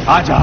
आजा।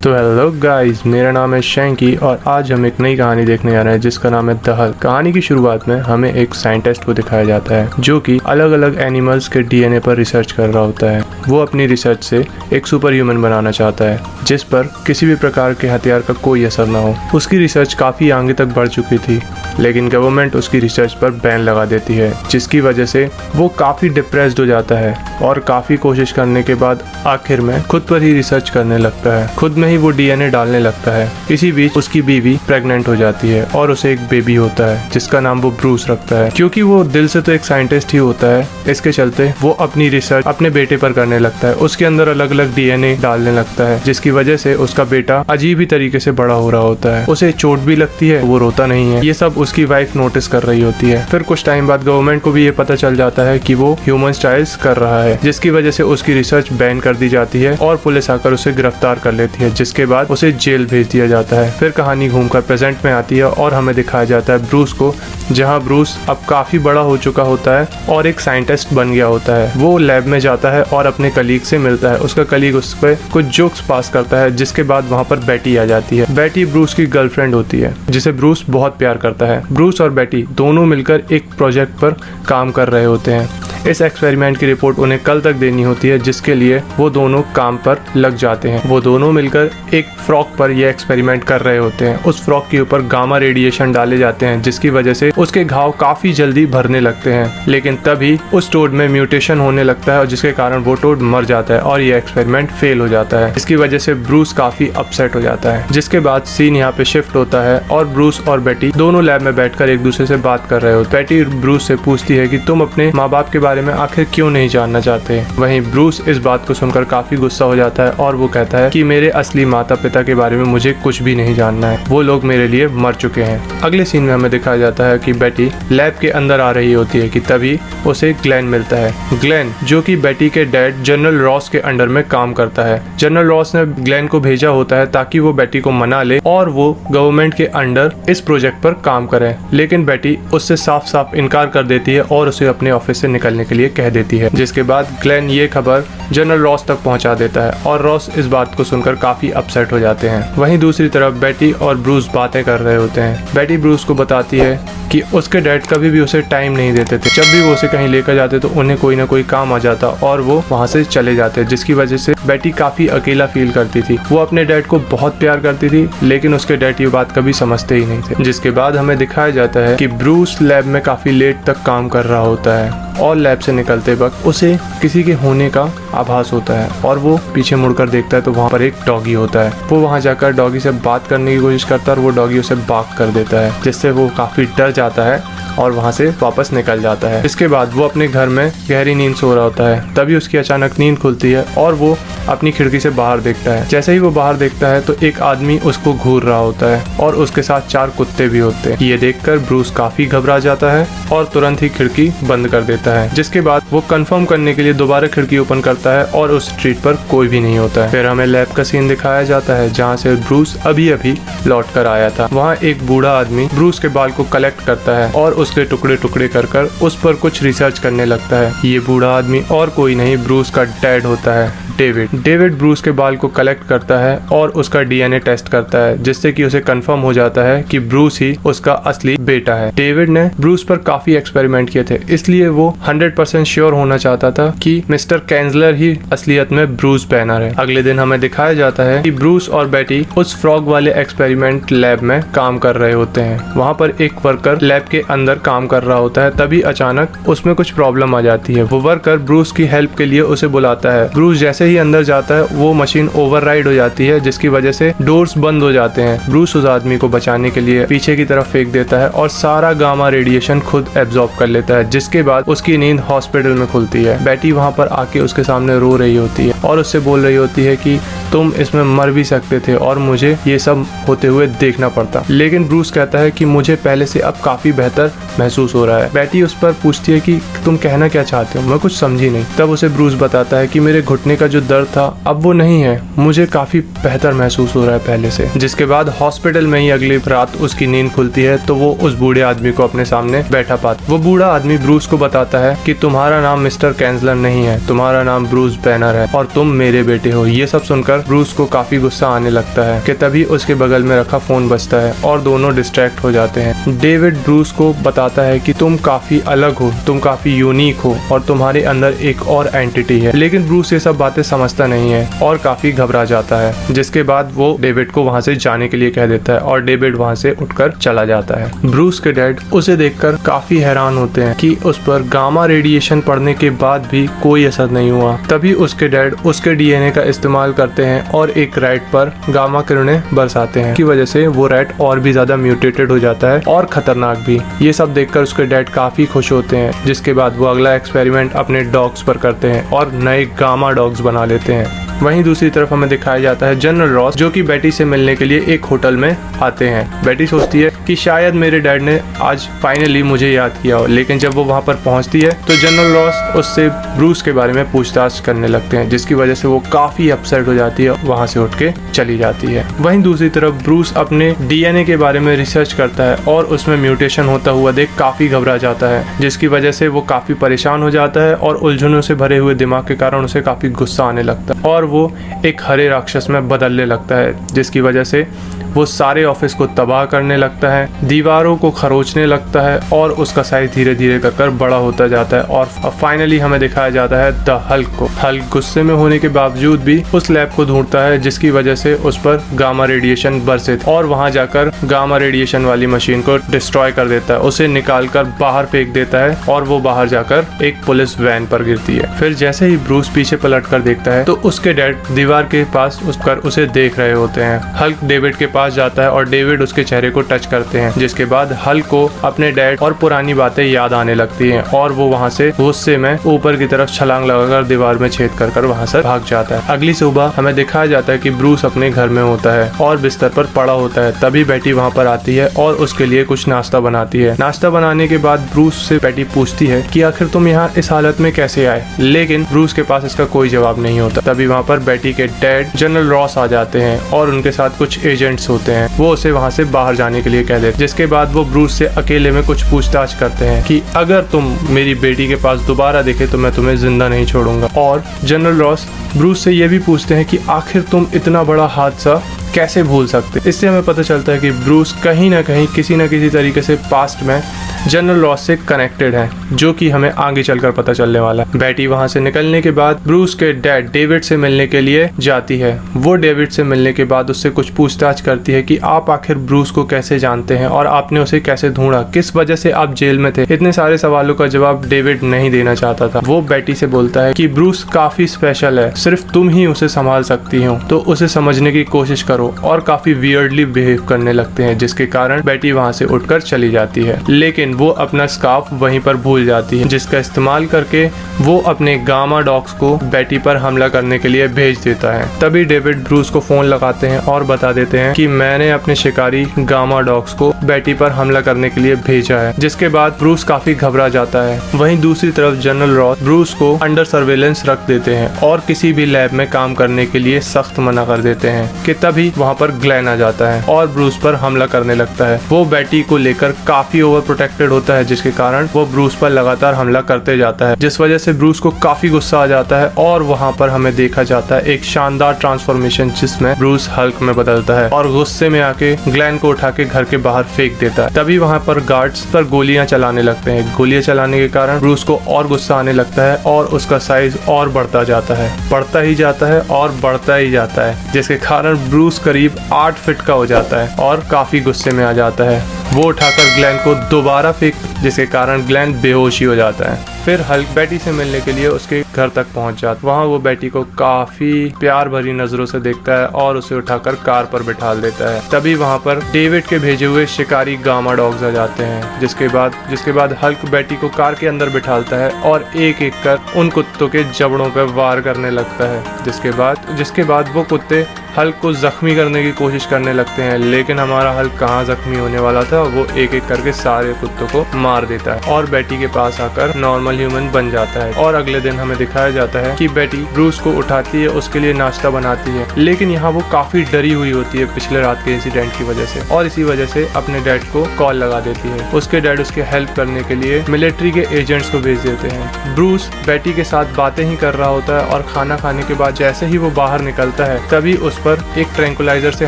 तो hello guys, मेरा नाम है शैंकी और आज हम एक नई कहानी देखने जा रहे हैं जिसका नाम है द हल्क। कहानी की शुरुआत में हमें एक साइंटिस्ट को दिखाया जाता है जो कि अलग अलग एनिमल्स के डीएनए पर रिसर्च कर रहा होता है। वो अपनी रिसर्च से एक सुपर ह्यूमन बनाना चाहता है जिस पर किसी भी प्रकार के हथियार का कोई असर ना हो। उसकी रिसर्च काफ़ी आगे तक बढ़ चुकी थी लेकिन गवर्नमेंट उसकी रिसर्च पर बैन लगा देती है जिसकी वजह से वो काफ़ी डिप्रेस्ड हो जाता है और काफ़ी कोशिश करने के बाद आखिर में खुद पर ही रिसर्च करने लगता है। खुद में ही वो डीएनए डालने लगता है। इसी बीच उसकी बीवी प्रेग्नेंट हो जाती है और उसे एक बेबी होता है जिसका नाम वो ब्रूस रखता है। क्योंकि वो दिल से तो एक साइंटिस्ट ही होता है, इसके चलते वो अपनी रिसर्च अपने बेटे पर करने लगता है। उसके अंदर अलग अलग डीएनए डालने लगता है जिसकी वजह से उसका बेटा अजीब ही तरीके से बड़ा हो रहा होता है। उसे चोट भी लगती है, वो रोता नहीं है। ये सब उसकी वाइफ नोटिस कर रही होती है। फिर कुछ टाइम बाद गवर्नमेंट को भी ये पता चल जाता है कि वो ह्यूमन ट्रायल्स कर रहा है जिसकी वजह से उसकी रिसर्च बैन कर दी जाती है और पुलिस आकर उसे गिरफ्तार कर लेती है जिसके बाद उसे जेल भेज दिया जाता है। फिर कहानी घूमकर प्रेजेंट में आती है और हमें दिखाया जाता है ब्रूस को, जहाँ ब्रूस अब काफी बड़ा हो चुका होता है और एक साइंटिस्ट बन गया होता है। वो लैब में जाता है और अपने कलीग से मिलता है। उसका कलीग उस पर कुछ जोक्स पास करता है जिसके बाद वहाँ पर बेटी आ जाती है। बेटी ब्रूस की गर्लफ्रेंड होती है जिसे ब्रूस बहुत प्यार करता है। ब्रूस और बेटी दोनों मिलकर एक प्रोजेक्ट पर काम कर रहे होते हैं। इस एक्सपेरिमेंट की रिपोर्ट उन्हें कल तक देनी होती है जिसके लिए वो दोनों काम पर लग जाते हैं। वो दोनों मिलकर एक फ्रॉक पर यह एक्सपेरिमेंट कर रहे होते हैं। उस फ्रॉक के ऊपर गामा रेडिएशन डाले जाते हैं जिसकी वजह से उसके घाव काफी जल्दी भरने लगते हैं। लेकिन तभी उस टोड में म्यूटेशन होने लगता है और जिसके कारण वो टोड मर जाता है और ये एक्सपेरिमेंट फेल हो जाता है। इसकी वजह से ब्रूस काफी अपसेट हो जाता है। जिसके बाद सीन यहाँ पे शिफ्ट होता है और ब्रूस और बेटी दोनों लैब में बैठकर एक दूसरे से बात कर रहे होते हैं। बेटी ब्रूस से पूछती है कि तुम अपने माँ बाप के बारे में आखिर क्यों नहीं जानना चाहते। वहीं ब्रूस इस बात को सुनकर काफी गुस्सा हो जाता है और वो कहता है कि मेरे असली माता पिता के बारे में मुझे कुछ भी नहीं जानना है, वो लोग मेरे लिए मर चुके हैं। अगले सीन में हमें दिखाया जाता है कि बेटी लैब के अंदर आ रही होती है कि तभी उसे ग्लेन मिलता है। ग्लेन जो कि बेटी के डैड जनरल रॉस के अंडर में काम करता है। जनरल रॉस ने ग्लेन को भेजा होता है ताकि वो बेटी को मना ले और वो गवर्नमेंट के अंडर इस प्रोजेक्ट पर काम करे, लेकिन बेटी उससे साफ साफ इनकार कर देती है और उसे अपने ऑफिस से निकलने के लिए कह देती है। जिसके बाद ग्लेन ये खबर जनरल रॉस तक पहुंचा देता है और रॉस इस बात को सुनकर काफी अपसेट हो जाते हैं। वहीं दूसरी तरफ बेटी और ब्रूस बातें कर रहे होते हैं। बेटी ब्रूस को बताती है कि उसके डैड कभी भी उसे टाइम नहीं देते थे। जब भी वो उसे कहीं लेकर जाते तो उन्हें कोई ना कोई काम आ जाता और वो वहाँ से चले जाते, जिसकी वजह से बेटी काफी अकेला फील करती थी। वो अपने डैड को बहुत प्यार करती थी लेकिन उसके डैड ये बात कभी समझते ही नहीं थे। जिसके बाद हमें दिखाया जाता है कि ब्रूस लैब में काफी लेट तक काम कर रहा होता है और लैब से निकलते वक्त उसे किसी के होने का आभास होता है और वो पीछे मुड़कर देखता है तो वहाँ पर एक डॉगी होता है। वो वहाँ जाकर डॉगी से बात करने की कोशिश करता है और वो डॉगी उसे बाग कर देता है जिससे वो काफी डर जाता है और वहाँ से वापस निकल जाता है। इसके बाद वो अपने घर में गहरी नींद सो रहा होता है। तभी उसकी अचानक नींद खुलती है और वो अपनी खिड़की से बाहर देखता है। जैसे ही वो बाहर देखता है तो एक आदमी उसको घूर रहा होता है और उसके साथ 4 कुत्ते भी होते हैं। ये देखकर ब्रूस काफी घबरा जाता है और तुरंत ही खिड़की बंद कर देता है। जिसके बाद वो कंफर्म करने के लिए दोबारा खिड़की ओपन करता है और उस स्ट्रीट पर कोई भी नहीं होता है। फिर हमें लैब का सीन दिखाया जाता है जहाँ से ब्रूस अभी अभी लौट कर आया था। वहाँ एक बूढ़ा आदमी ब्रूस के बाल को कलेक्ट करता है और उसके टुकड़े टुकड़े कर उस पर कुछ रिसर्च करने लगता है। ये बूढ़ा आदमी और कोई नहीं ब्रूस का डैड होता है, डेविड ब्रूस के बाल को कलेक्ट करता है और उसका डीएनए टेस्ट करता है जिससे कि उसे कंफर्म हो जाता है कि ब्रूस ही उसका असली बेटा है। डेविड ने ब्रूस पर काफी एक्सपेरिमेंट किए थे इसलिए वो 100% श्योर होना चाहता था कि मिस्टर कैंसलर ही असलियत में ब्रूस बैनर है। अगले दिन हमें दिखाया जाता है कि ब्रूस और बेटी उस फ्रॉग वाले एक्सपेरिमेंट लैब में काम कर रहे होते हैं। वहाँ पर एक वर्कर लैब के अंदर काम कर रहा होता है। तभी अचानक उसमें कुछ प्रॉब्लम आ जाती है। वो वर्कर ब्रूस की हेल्प के लिए उसे बुलाता है। ब्रूस जैसे ही अंदर जाता है वो मशीन ओवरराइड हो जाती है जिसकी वजह से डोर्स बंद हो जाते हैं। ब्रूस उस आदमी को बचाने के लिए पीछे की तरफ फेंक देता है और सारा गामा रेडिएशन खुद एब्जॉर्ब कर लेता है जिसके बाद उसकी नींद हॉस्पिटल में खुलती है। बेटी वहाँ पर आके उसके सामने रो रही होती है और उससे बोल रही होती है कि तुम इसमें मर भी सकते थे और मुझे ये सब होते हुए देखना पड़ता। लेकिन ब्रूस कहता है कि मुझे पहले से अब काफी बेहतर महसूस हो रहा है। बेटी उस पर पूछती है कि तुम कहना क्या चाहते हो, मैं कुछ समझी नहीं। तब उसे ब्रूस बताता है कि मेरे घुटने का जो दर्द था अब वो नहीं है, मुझे काफी बेहतर महसूस हो रहा है पहले से। जिसके बाद हॉस्पिटल में ही अगली रात उसकी नींद खुलती है तो वो उस बूढ़े आदमी को अपने सामने बैठा पाता। वो बूढ़ा आदमी ब्रूस को बताता है कि तुम्हारा तुम्हारा नाम मिस्टर कैंसलर नहीं है, तुम्हारा नाम ब्रूस बैनर है और तुम मेरे बेटे हो। ये सब सुनकर ब्रूस को काफी गुस्सा आने लगता है कि तभी उसके बगल में रखा फोन बजता है और दोनों डिस्ट्रैक्ट हो जाते हैं। डेविड ब्रूस को बताता है कि तुम काफी अलग हो, तुम काफी यूनिक हो और तुम्हारे अंदर एक और एंटिटी है। लेकिन ब्रूस ये सब बातें समझता नहीं है और काफी घबरा जाता है, जिसके बाद वो डेविड को वहाँ से जाने के लिए कह देता है और डेविड वहाँ से उठकर चला जाता है। ब्रूस के डैड उसे देखकर काफी हैरान होते हैं कि उस पर गामा रेडिएशन पड़ने के बाद भी कोई असर नहीं हुआ। तभी उसके डैड उसके डीएनए का इस्तेमाल करते हैं और एक रैट पर गामा किरणें बरसाते हैं, की वजह से वो रैट और भी ज्यादा म्यूटेटेड हो जाता है और खतरनाक भी। ये सब देखकर उसके डैड काफी खुश होते हैं, जिसके बाद वो अगला एक्सपेरिमेंट अपने डॉग्स पर करते हैं और नए गामा डॉग्स बना लेते हैं। वहीं दूसरी तरफ हमें दिखाया जाता है जनरल रॉस, जो कि बेटी से मिलने के लिए एक होटल में आते हैं। बेटी सोचती है कि शायद मेरे डैड ने आज फाइनली मुझे याद किया हो, लेकिन जब वो वहाँ पर पहुँचती है तो जनरल रॉस उससे ब्रूस के बारे में पूछताछ करने लगते हैं, जिसकी वजह से वो काफी अपसेट हो जाती है, वहाँ से उठ के चली जाती है। वहीं दूसरी तरफ ब्रूस अपने डीएनए के बारे में रिसर्च करता है और उसमें म्यूटेशन होता हुआ देख काफी घबरा जाता है, जिसकी वजह से वो काफी परेशान हो जाता है और उलझनों से भरे हुए दिमाग के कारण उसे काफी गुस्सा आने लगता है और वो एक हरे राक्षस में बदलने लगता है, जिसकी वजह से वो सारे ऑफिस को तबाह करने लगता है, दीवारों को खरोचने लगता है और उसका साइज धीरे धीरे कर बड़ा होता जाता है। और फाइनली हमें दिखाया जाता है द हल्क को। हल्क गुस्से में होने के बावजूद भी उस लैब को ढूंढता है, जिसकी वजह से उस पर गामा रेडिएशन बरसे और वहां जाकर गामा रेडिएशन वाली मशीन को डिस्ट्रॉय कर देता है, उसे निकाल कर बाहर फेंक देता है और वो बाहर जाकर एक पुलिस वैन पर गिरती है। फिर जैसे ही ब्रूस पीछे पलट कर देखता है तो उसके डैड दीवार के पास उसे देख रहे होते हैं। हल्क डेविड के पास जाता है और डेविड उसके चेहरे को टच करते हैं, जिसके बाद हल्क को अपने डैड और पुरानी बातें याद आने लगती हैं और वो वहाँ से गुस्से में ऊपर की तरफ छलांग लगाकर दीवार में छेद कर वहाँ से भाग जाता है। अगली सुबह हमें दिखाया जाता है कि ब्रूस अपने घर में होता है और बिस्तर पर पड़ा होता है। तभी बेटी वहाँ पर आती है और उसके लिए कुछ नाश्ता बनाती है। नाश्ता बनाने के बाद ब्रूस से बेटी पूछती है कि आखिर तुम यहाँ इस हालत में कैसे आए, लेकिन ब्रूस के पास इसका कोई जवाब नहीं होता। तभी वहाँ पर बेटी के डैड जनरल रॉस आ जाते हैं और उनके साथ कुछ एजेंट्स होते हैं। वो उसे वहाँ से बाहर जाने के लिए कह देते, जिसके बाद वो ब्रूस से अकेले में कुछ पूछताछ करते हैं कि अगर तुम मेरी बेटी के पास दोबारा दिखे तो मैं तुम्हें जिंदा नहीं छोड़ूंगा। और जनरल रॉस ब्रूस से ये भी पूछते हैं कि आखिर तुम इतना बड़ा हादसा कैसे भूल सकते। इससे हमें पता चलता है कि ब्रूस कहीं ना कहीं किसी न किसी तरीके से पास्ट में जनरल रॉस से कनेक्टेड है, जो कि हमें आगे चलकर पता चलने वाला है। बेटी वहां से निकलने के बाद ब्रूस के डैड डेविड से मिलने के लिए जाती है। वो डेविड से मिलने के बाद उससे कुछ पूछताछ करती है कि आप आखिर ब्रूस को कैसे जानते हैं और आपने उसे कैसे ढूंढा, किस वजह से आप जेल में थे। इतने सारे सवालों का जवाब डेविड नहीं देना चाहता था। वो बेटी से बोलता है कि ब्रूस काफी स्पेशल है, सिर्फ तुम ही उसे संभाल सकती हो, तो उसे समझने की कोशिश करो। और काफी वियर्डली बिहेव करने लगते हैं, जिसके कारण बेटी वहां से उठकर चली जाती है। लेकिन वो अपना स्कार्फ वहीं पर भूल जाती है, जिसका इस्तेमाल करके वो अपने गामा डॉग्स को बेटी पर हमला करने के लिए भेज देता है। तभी डेविड ब्रूस को फोन लगाते हैं और बता देते हैं कि मैंने अपने शिकारी गामा डॉग्स को बेटी पर हमला करने के लिए भेजा है, जिसके बाद ब्रूस काफी घबरा जाता है। वहीं दूसरी तरफ जनरल रॉस ब्रूस को अंडर सर्वेलेंस रख देते हैं और किसी भी लैब में काम करने के लिए सख्त मना कर देते हैं कि तभी वहाँ पर ग्लेन आ जाता है और ब्रूस पर हमला करने लगता है। वो बेटी को लेकर काफी ओवर प्रोटेक्टेड होता है, जिसके कारण वो ब्रूस पर लगातार हमला करते जाता है, जिस वजह से ब्रूस को काफी गुस्सा आ जाता है और वहाँ पर हमें देखा जाता है एक शानदार ट्रांसफॉर्मेशन, जिसमें ब्रूस हल्क में बदलता है और गुस्से में आके ग्लेन को उठा के घर के बाहर फेंक देता है। तभी वहाँ पर गार्ड्स पर गोलियां चलाने लगते हैं। गोलियां चलाने के कारण ब्रूस को और गुस्सा आने लगता है और उसका साइज और बढ़ता जाता है, बढ़ता ही जाता है और बढ़ता ही जाता है, जिसके कारण ब्रूस करीब 8 फीट का हो जाता है और काफी गुस्से में आ जाता है। वो उठाकर ग्लेन को दोबारा फेंक, जिसके कारण ग्लेन बेहोशी हो जाता है। फिर हल्क बेटी से मिलने के लिए उसके घर तक पहुंच जाता है। वहाँ वो बेटी को काफी प्यार भरी नजरों से देखता है और उसे उठाकर कार पर बिठाल देता है। तभी वहाँ पर डेविड के भेजे हुए शिकारी गामा डॉग्स आ जाते हैं, जिसके बाद हल्क बेटी को कार के अंदर बिठालता है और एक एक कर उन कुत्तों के जबड़ों पर वार करने लगता है, जिसके बाद वो कुत्ते हल्क को जख्मी करने की कोशिश करने लगते हैं। लेकिन हमारा हल्क कहाँ जख्मी होने वाला था, वो एक एक करके सारे कुत्तों को मार देता है और बेटी के पास आकर नॉर्मल ह्यूमन बन जाता है। और अगले दिन हमें दिखाया जाता है कि बेटी ब्रूस को उठाती है, उसके लिए नाश्ता बनाती है, लेकिन यहाँ वो काफी डरी हुई होती है पिछले रात के इंसिडेंट की वजह से, और इसी वजह से अपने डैड को कॉल लगा देती है। उसके डैड उसके हेल्प करने के लिए मिलिट्री के एजेंट्स को भेज देते हैं। ब्रूस बेटी के साथ बातें ही कर रहा होता है और खाना खाने के बाद जैसे ही वो बाहर निकलता है तभी उस पर एक ट्रैंकुलाइजर से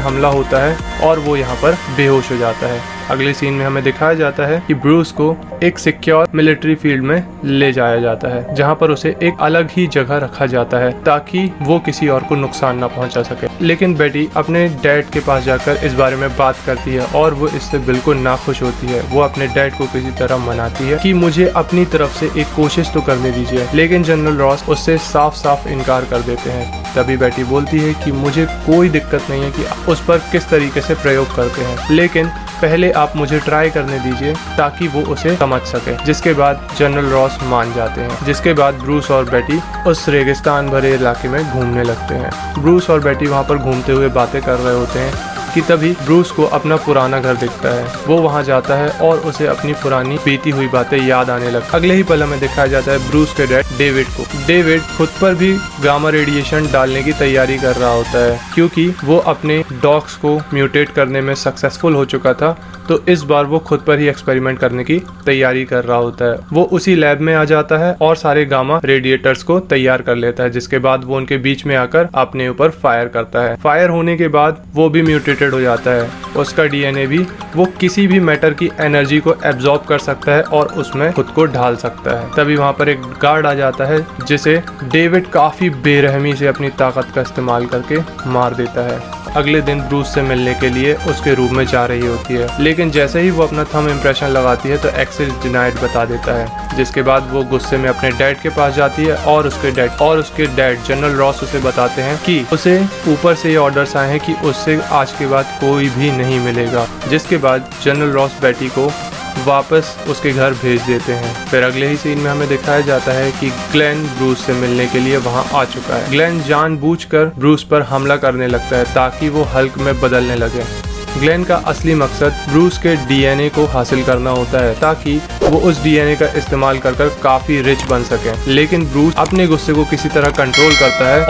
हमला होता है और वो यहाँ पर बेहोश हो जाता है। अगले सीन में हमें दिखाया जाता है कि ब्रूस को एक सिक्योर मिलिट्री फील्ड में ले जाया जाता है, जहां पर उसे एक अलग ही जगह रखा जाता है ताकि वो किसी और को नुकसान ना पहुंचा सके। लेकिन बेटी अपने डैड के पास जाकर इस बारे में बात करती है और वो इससे बिल्कुल नाखुश होती है। वो अपने डैड को किसी तरह मनाती है कि मुझे अपनी तरफ से एक कोशिश तो करने दीजिए, लेकिन जनरल रॉस उससे साफ साफ इनकार कर देते हैं। तभी बेटी बोलती है कि मुझे कोई दिक्कत नहीं है कि उस पर किस तरीके से प्रयोग करते हैं, लेकिन पहले आप मुझे ट्राई करने दीजिए ताकि वो उसे समझ सके। जिसके बाद जनरल रॉस मान जाते हैं। जिसके बाद ब्रूस और बेटी उस रेगिस्तान भरे इलाके में घूमने लगते हैं। ब्रूस और बेटी वहाँ पर घूमते हुए बातें कर रहे होते हैं कि तभी ब्रूस को अपना पुराना घर दिखता है। वो वहाँ जाता है और उसे अपनी पुरानी बीती हुई बातें याद आने लगती। अगले ही पल में दिखाया जाता है ब्रूस के डैड डेविड को। डेविड खुद पर भी गामा रेडिएशन डालने की तैयारी कर रहा होता है, क्योंकि वो अपने डॉग्स को म्यूटेट करने में सक्सेसफुल हो चुका था, तो इस बार वो खुद पर ही एक्सपेरिमेंट करने की तैयारी कर रहा होता है। वो उसी लैब में आ जाता है और सारे गामा रेडिएटर्स को तैयार कर लेता है, जिसके बाद वो उनके बीच में आकर अपने ऊपर फायर करता है। फायर होने के बाद वो भी म्यूटेटेड हो जाता है। उसका डीएनए भी वो किसी भी मैटर की एनर्जी को एब्जॉर्ब कर सकता है और उसमें खुद को ढाल सकता है। तभी वहाँ पर एक गार्ड आ जाता है जिसे डेविड काफी बेरहमी से अपनी ताकत का इस्तेमाल करके मार देता है। अगले दिन ब्रूस से मिलने के लिए उसके रूम में जा रही होती है, लेकिन जैसे ही वो अपना थंब इम्प्रेशन लगाती है तो एक्सेस डिनाइड बता देता है। जिसके बाद वो गुस्से में अपने डैड के पास जाती है और उसके डैड जनरल रॉस उसे बताते हैं कि उसे ऊपर से ये ऑर्डर्स आए हैं कि उससे आज के बाद कोई भी नहीं मिलेगा। जिसके बाद जनरल रॉस बेटी को वापस उसके घर भेज देते हैं। फिर अगले ही सीन में हमें दिखाया जाता है कि ग्लेन ब्रूस से मिलने के लिए वहां आ चुका है। ग्लेन जानबूझकर ब्रूस पर हमला करने लगता है ताकि वो हल्क में बदलने लगे। ग्लेन का असली मकसद ब्रूस के डीएनए को हासिल करना होता है ताकि वो उस डीएनए का इस्तेमाल कर काफी रिच बन सके। लेकिन ब्रूस अपने गुस्से को किसी तरह कंट्रोल करता है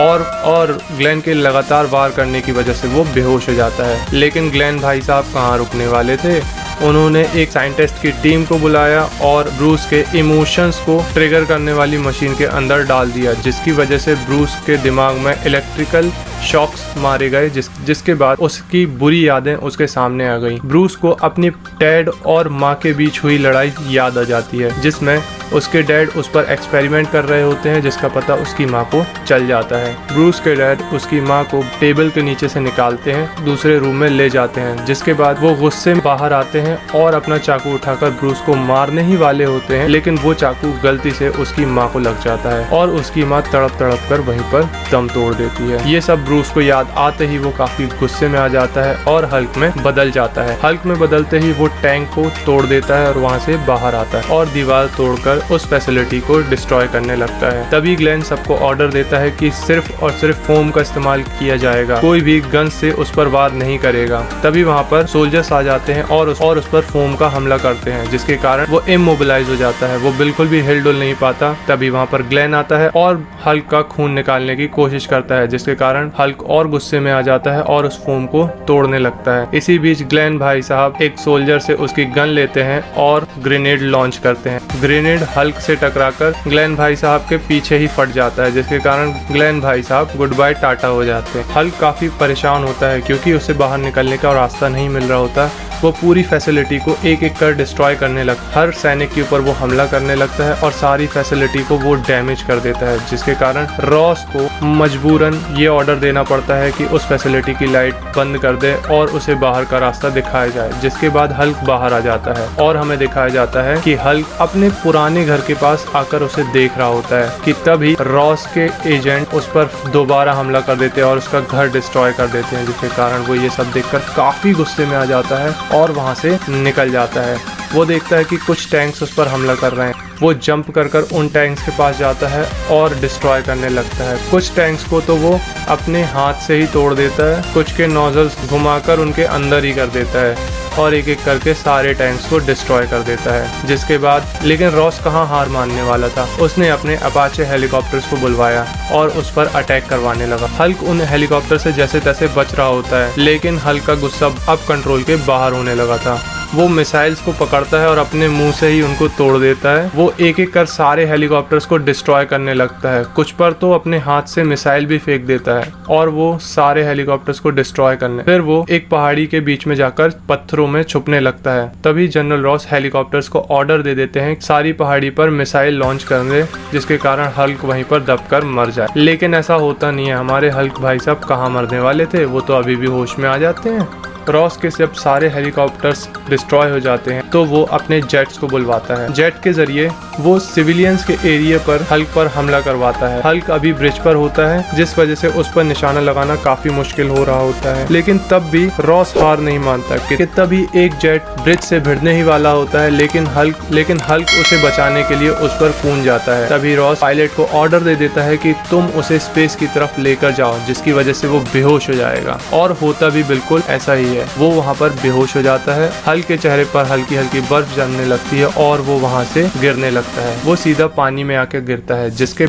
और ग्लेन के लगातार वार करने की वजह से वो बेहोश हो जाता है। लेकिन ग्लेन भाई साहब कहाँ रुकने वाले थे। उन्होंने एक साइंटिस्ट की टीम को बुलाया और ब्रूस के इमोशंस को ट्रिगर करने वाली मशीन के अंदर डाल दिया, जिसकी वजह से ब्रूस के दिमाग में इलेक्ट्रिकल शॉक्स मारे गए, जिसके बाद उसकी बुरी यादें उसके सामने आ गईं। ब्रूस को अपनी डैड और माँ के बीच हुई लड़ाई याद आ जाती है, जिसमें उसके डैड उस पर एक्सपेरिमेंट कर रहे होते हैं, जिसका पता उसकी माँ को चल जाता है। ब्रूस के डैड उसकी माँ को टेबल के नीचे से निकालते हैं, दूसरे रूम में ले जाते हैं। जिसके बाद वो गुस्से में बाहर आते हैं और अपना चाकू उठाकर ब्रूस को मारने ही वाले होते हैं, लेकिन वो चाकू गलती से उसकी माँ को लग जाता है और उसकी माँ तड़प कर वहीं पर दम तोड़ देती है। ये सब ब्रूस को याद आते ही वो काफी गुस्से में आ जाता है और हल्क में बदल जाता है। हल्क में बदलते ही वो टैंक को तोड़ देता है और वहाँ से बाहर आता है और दीवार तोड़कर उस फैसिलिटी को डिस्ट्रॉय करने लगता है। तभी ग्लेन सबको ऑर्डर देता है कि सिर्फ और सिर्फ फोम का इस्तेमाल किया जाएगा, कोई भी गन से उस पर वार नहीं करेगा। तभी वहाँ पर सोल्जर्स आ जाते हैं और उस पर फोम का हमला करते हैं, जिसके कारण वो इमोबिलाइज हो जाता है, वो बिल्कुल भी हिलडुल नहीं पाता। तभी वहाँ पर ग्लेन आता है और हल्क का खून निकालने की कोशिश करता है, जिसके कारण हल्क और गुस्से में आ जाता है और उस फोम को तोड़ने लगता है। इसी बीच ग्लेन भाई साहब एक सोल्जर से उसकी गन लेते हैं और ग्रेनेड लॉन्च करते हैं। ग्रेनेड हल्क से टकराकर ग्लेन भाई साहब के पीछे ही फट जाता है, जिसके कारण ग्लेन भाई साहब गुड बाय टाटा हो जाते हैं। हल्क काफी परेशान होता है क्योंकि उसे बाहर निकलने का रास्ता नहीं मिल रहा होता। वो पूरी फैसिलिटी को एक एक कर डिस्ट्रॉय करने लगता है। हर सैनिक के ऊपर वो हमला करने लगता है और सारी फैसिलिटी को वो डैमेज कर देता है, जिसके कारण रॉस को मजबूरन ये ऑर्डर देना पड़ता है कि उस फैसिलिटी की लाइट बंद कर दे और उसे बाहर का रास्ता दिखाया जाए। जिसके बाद हल्क बाहर आ जाता है और हमें दिखाया जाता है कि हल्क अपने पुराने घर के पास आकर उसे देख रहा होता है कि तभी रॉस के एजेंट उस पर दोबारा हमला कर देते हैं और उसका घर डिस्ट्रॉय कर देते हैं, जिसके कारण वो ये सब देखकर काफी गुस्से में आ जाता है और वहां से निकल जाता है। वो देखता है कि कुछ टैंक्स उस पर हमला कर रहे हैं। वो जंप कर उन टैंक्स के पास जाता है और डिस्ट्रॉय करने लगता है। कुछ टैंक्स को तो वो अपने हाथ से ही तोड़ देता है, कुछ के नोजल्स घुमाकर उनके अंदर ही कर देता है। और एक एक करके सारे टैंक्स को डिस्ट्रॉय कर देता है। जिसके बाद लेकिन रॉस कहाँ हार मानने वाला था, उसने अपने अपाचे हेलीकॉप्टर्स को बुलवाया और उस पर अटैक करवाने लगा। हल्क उन हेलीकॉप्टर से जैसे तैसे बच रहा होता है, लेकिन हल्क का गुस्सा अब कंट्रोल के बाहर होने लगा था। वो मिसाइल्स को पकड़ता है और अपने मुंह से ही उनको तोड़ देता है। वो एक एक कर सारे हेलीकॉप्टर्स को डिस्ट्रॉय करने लगता है। कुछ पर तो अपने हाथ से मिसाइल भी फेंक देता है और वो सारे हेलीकॉप्टर्स को डिस्ट्रॉय करने फिर वो एक पहाड़ी के बीच में जाकर पत्थरों में छुपने लगता है। तभी जनरल रॉस हेलीकॉप्टर्स को ऑर्डर दे देते हैं सारी पहाड़ी पर मिसाइल लॉन्च करने, जिसके कारण हल्क वहीं पर दबकर मर जाए। लेकिन ऐसा होता नहीं है। हमारे हल्क भाई साहब कहाँ मरने वाले थे, वो तो अभी भी होश में आ जाते हैं। रॉस के जब सारे हेलीकॉप्टर्स डिस्ट्रॉय हो जाते हैं तो वो अपने जेट्स को बुलवाता है। जेट के जरिए वो सिविलियंस के एरिया पर हल्क पर हमला करवाता है। हल्क अभी ब्रिज पर होता है, जिस वजह से उस पर निशाना लगाना काफी मुश्किल हो रहा होता है। लेकिन तब भी रॉस हार नहीं मानता कि तभी एक जेट ब्रिज से भिड़ने ही वाला होता है, लेकिन हल्क उसे बचाने के लिए उस पर कूद जाता है। तभी रॉस पायलट को ऑर्डर दे देता है कि तुम उसे स्पेस की तरफ लेकर जाओ, जिसकी वजह से वो बेहोश हो जाएगा। और होता भी बिल्कुल ऐसा ही है। वो वहाँ पर बेहोश हो जाता है। हल्क के चेहरे पर हल्की हल्की बर्फ जमने लगती है और वो वहाँ से गिरने लगता है। वो सीधा पानी में आके गिरता है। जिसके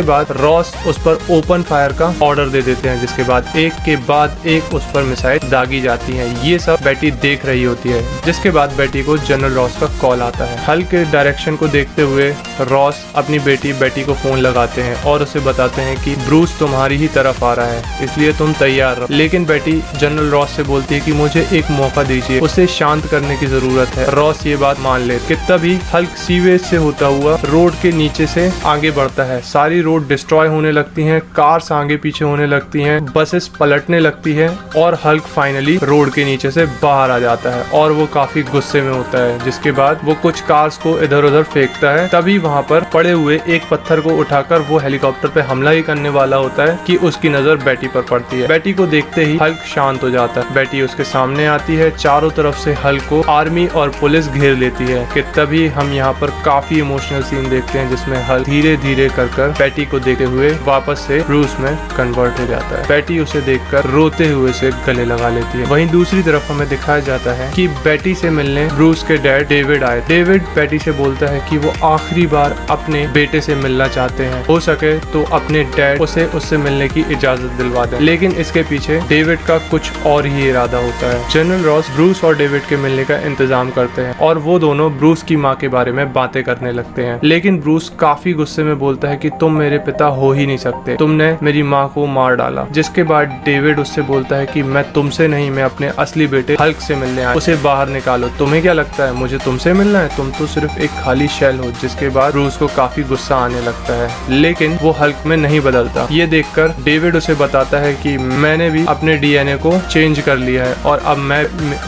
बाद रॉस उस पर ओपन फायर का ऑर्डर दे देते हैं। जिसके बाद एक के बाद एक उस पर मिसाइल दागी जाती है। ये सब बेटी देख रही होती है। जिसके बाद बेटी को जनरल रॉस का कॉल आता है। हल्क के डायरेक्शन को देखते हुए रॉस अपनी बेटी को फोन लगाते हैं और उसे बताते हैं कि ब्रूस तुम्हारी ही तरफ आ रहा है, इसलिए तुम तैयार रहो। लेकिन बेटी जनरल रॉस से बोलती है कि मुझे एक मौका दीजिए, उसे शांत करने की जरूरत है। रॉस ये बात मान ले कि तभी हल्क सीवेज से होता हुआ रोड के नीचे से आगे बढ़ता है। सारी रोड डिस्ट्रॉय होने लगती हैं, कार्स आगे पीछे होने लगती हैं, बसेस पलटने लगती है और हल्क फाइनली रोड के नीचे से बाहर आ जाता है और वो काफी गुस्से में होता है। जिसके बाद वो कुछ कार्स को इधर उधर फेंकता है। तभी वहाँ पर पड़े हुए एक पत्थर को उठाकर वो हेलीकॉप्टर पे हमला ही करने वाला होता है कि उसकी नजर बेटी पर पड़ती है। बेटी को देखते ही हल्क शांत हो जाता है। बेटी उसके सामने आती है। चारों तरफ से हल्क को आर्मी और पुलिस घेर लेती है कि तभी हम यहाँ पर काफी इमोशनल सीन देखते हैं, जिसमें हल्क धीरे धीरे कर बेटी को देखते हुए वापस से ब्रूस में कन्वर्ट हो जाता है। बेटी उसे देखकर रोते हुए से गले लगा लेती है। वहीं दूसरी तरफ हमें दिखाया जाता है कि बेटी से मिलने ब्रूस के डैड डेविड आए। डेविड बेटी से बोलता है कि वो आखिरी बार अपने बेटे से मिलना चाहते हैं, हो सके तो अपने डैड उसे उससे मिलने की इजाजत दिलवा दें। लेकिन इसके पीछे डेविड का कुछ और ही इरादा होता है। जनरल रॉस ब्रूस और डेविड के मिलने का इंतजाम करते हैं और वो दोनों ब्रूस की माँ के बारे में बातें करने लगते हैं। लेकिन ब्रूस काफी गुस्से में बोलता है कि तुम मेरे पिता हो ही नहीं सकते, तुमने मेरी माँ को मार डाला। जिसके बाद डेविड उससे बोलता है कि मैं तुमसे नहीं, मैं अपने असली बेटे हल्क से मिलने आया, उसे बाहर निकालो। तुम्हें क्या लगता है मुझे तुमसे मिलना है? तुम तो सिर्फ एक खाली शेल हो। जिसके बाद ब्रूस को काफी गुस्सा आने लगता है, लेकिन वो हल्क में नहीं बदलता। ये देखकर डेविड उसे बताता है कि मैंने भी अपने डीएनए को चेंज कर लिया है और अब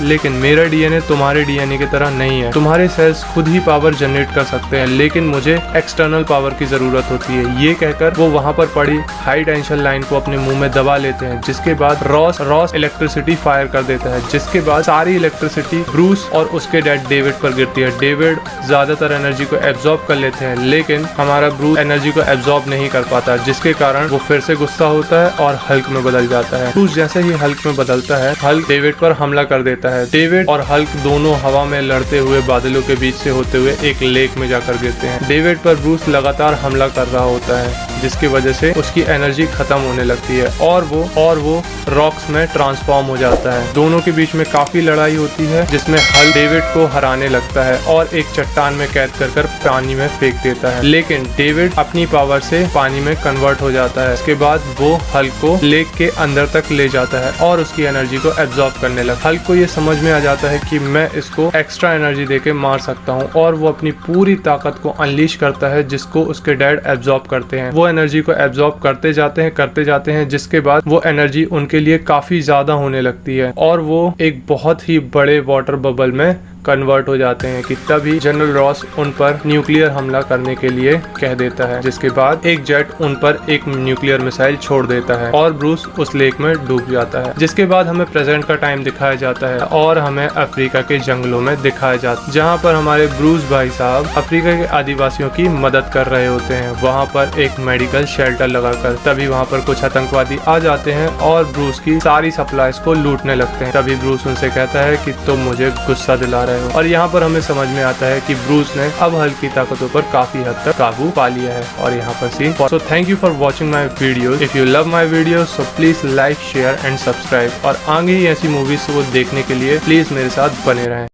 लेकिन मेरा डीएनए तुम्हारे डीएनए की तरह नहीं है। तुम्हारे सेल्स खुद ही पावर जनरेट कर सकते हैं, लेकिन मुझे एक्सटर्नल पावर की जरूरत होती है। ये कहकर वो वहाँ पर पड़ी हाई टेंशन लाइन को अपने मुंह में दबा लेते हैं। जिसके बाद रॉस इलेक्ट्रिसिटी फायर कर देता है। जिसके बाद सारी इलेक्ट्रिसिटी ब्रूस और उसके डैड डेविड पर गिरती है। डेविड ज्यादातर एनर्जी को एब्जॉर्ब कर लेते हैं, लेकिन हमारा ब्रूस एनर्जी को एब्जॉर्ब नहीं कर पाता, जिसके कारण वो फिर से गुस्सा होता है और हल्क में बदल जाता है। ब्रूस जैसे ही हल्क में बदलता है, हल्क डेविड पर हमला कर देता है। डेविड और हल्क दोनों हवा में लड़ते हुए बादलों के बीच से होते हुए एक लेक में जाकर गिरते हैं। डेविड पर ब्रूस लगातार हमला कर रहा होता है, जिसकी वजह से उसकी एनर्जी खत्म होने लगती है और वो रॉक्स में ट्रांसफॉर्म हो जाता है। दोनों के बीच में काफी लड़ाई होती है, जिसमें हल्क डेविड को हराने लगता है और एक चट्टान में कैद कर पानी में फेंक देता है। लेकिन डेविड अपनी पावर से पानी में कन्वर्ट हो जाता है। इसके बाद वो हल्क को लेक के अंदर तक ले जाता है और उसकी एनर्जी को एब्जॉर्ब करने लगता है। हल्क को ये समझ में आ जाता है कि मैं इसको एक्स्ट्रा एनर्जी देके मार सकता हूँ और वो अपनी पूरी ताकत को अनलीश करता है, जिसको उसके डैड एब्जॉर्ब करते हैं। वो एनर्जी को एब्जॉर्ब करते जाते हैं, जिसके बाद वो एनर्जी उनके लिए काफी ज्यादा होने लगती है और वो एक बहुत ही बड़े वाटर बबल में कन्वर्ट हो जाते हैं कि तभी जनरल रॉस उन पर न्यूक्लियर हमला करने के लिए कह देता है, जिसके बाद एक जेट उन पर एक न्यूक्लियर मिसाइल छोड़ देता है और ब्रूस उस लेक में डूब जाता है। जिसके बाद हमें प्रेजेंट का टाइम दिखाया जाता है और हमें अफ्रीका के जंगलों में दिखाया जाता है, जहाँ पर हमारे ब्रूस भाई साहब अफ्रीका के आदिवासियों की मदद कर रहे होते हैं, वहाँ पर एक मेडिकल शेल्टर लगाकर। तभी वहाँ पर कुछ आतंकवादी आ जाते हैं और ब्रूस की सारी सप्लाईज को लूटने लगते हैं। तभी ब्रूस उनसे कहता है कि तुम मुझे गुस्सा दिला रहे हो, और यहाँ पर हमें समझ में आता है कि ब्रूस ने अब हल्क की ताकतों पर काफी हद तक काबू पा लिया है। और यहाँ पर scene. So thank you for watching my video. If you love my video so please like, share and subscribe. और आगे ही ऐसी मूवीज को देखने के लिए प्लीज मेरे साथ बने रहें।